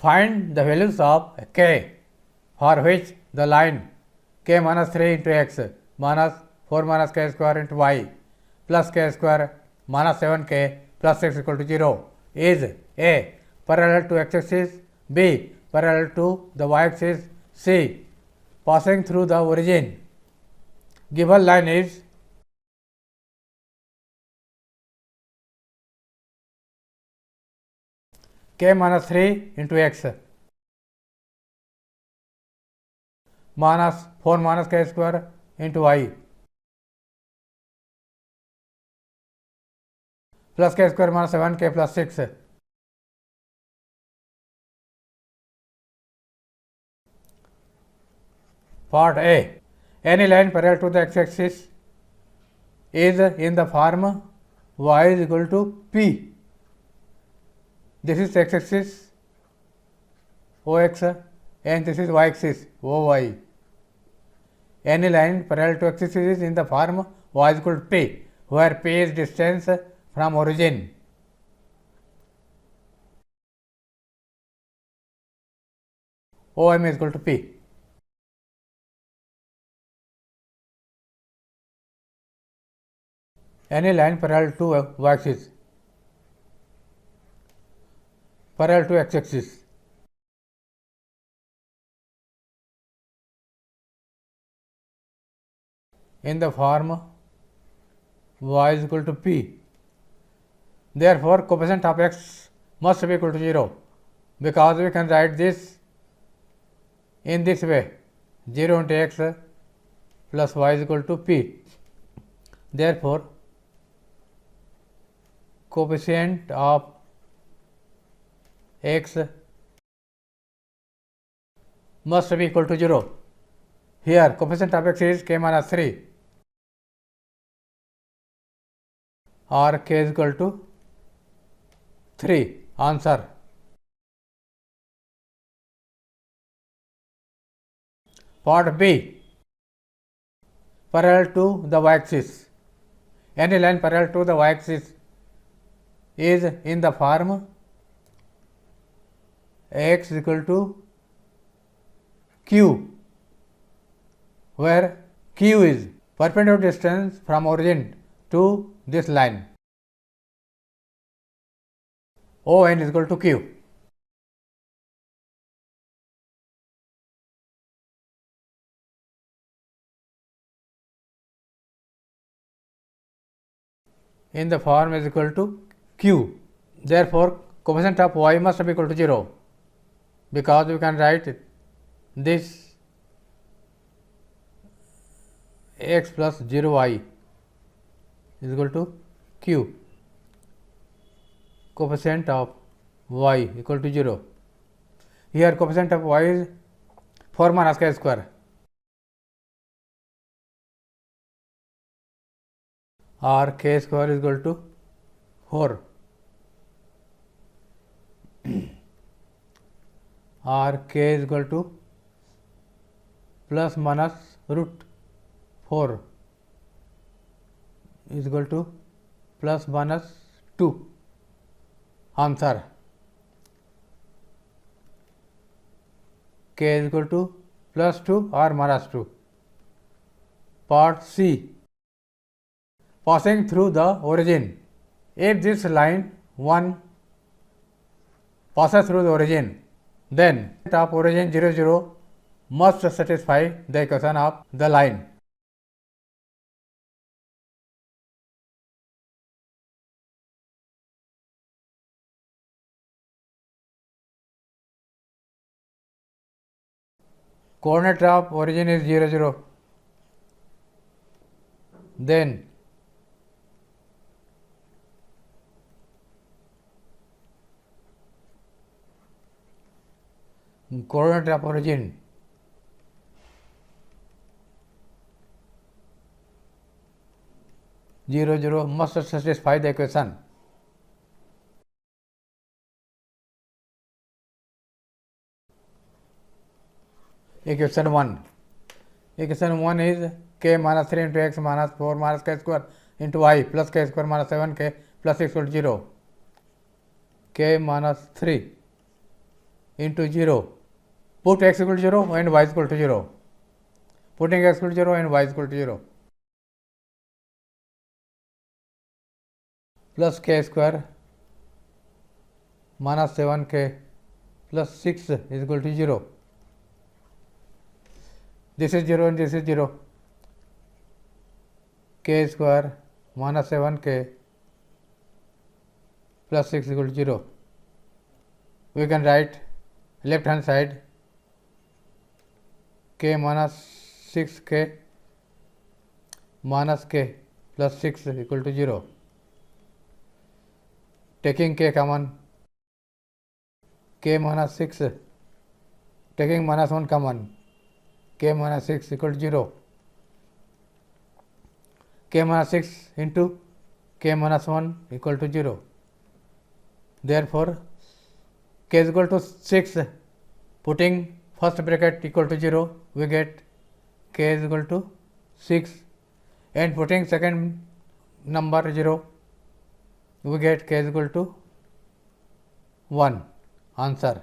Find the values of k for which the line k minus 3 into x minus 4 minus k square into y plus k square minus 7k plus 6 equal to 0 is A. Parallel to x axis, B. Parallel to the y axis, C. Passing through the origin. Given line is k minus 3 into x minus 4 minus k square into y plus k square minus 7k plus 6. Part A. Any line parallel to the x-axis is in the form y is equal to p. This is x-axis ox and this is y-axis oy. Any line parallel to x-axis is in the form y is equal to p, where p is distance from origin. OM is equal to p. Any line parallel to y-axis, parallel to x-axis. In the form y is equal to p. Therefore, coefficient of x must be equal to 0, because we can write this in this way: 0 into x plus y is equal to p. Therefore, coefficient of x must be equal to 0. Here coefficient of x is k minus 3 or k is equal to 3. Answer. Part B. Parallel to the y-axis. Any line parallel to the y-axis is in the form x is equal to q, where q is perpendicular distance from origin to this line. ON is equal to q. In the form is equal to q. Therefore, coefficient of y must be equal to 0, because we can write this x plus 0y is equal to q. Coefficient of y equal to 0. Here coefficient of y is 4 minus k square or k square is equal to 4 or k is equal to plus minus root 4 is equal to plus minus 2. Answer. K is equal to plus 2 or minus 2. Part C. Passing through the origin. If this line 1 passes through the origin, then of origin 0 0 must satisfy the equation of the line. Coordinate of origin is 0 0. Then coordinate of origin zero zero must satisfy the equation. Equation 1. Equation 1 is k minus 3 into x minus 4 minus k square into y plus k square minus 7k plus 6 equal to 0. K minus 3 into 0. Put x equal to 0 and y equal to 0. Putting x equal to 0 and y equal to 0. Plus k square minus 7k plus 6 is equal to 0. This is 0 and this is 0. K square minus 7k plus 6 is equal to 0. We can write left hand side k minus 6k minus k plus 6 is equal to 0. Taking k common, k minus 6, taking minus 1 common, k minus 6 equal to 0. K minus 6 into k minus 1 equal to 0. Therefore, k is equal to 6. Putting first bracket equal to 0, we get k is equal to 6, and putting second number 0, we get k is equal to 1. Answer.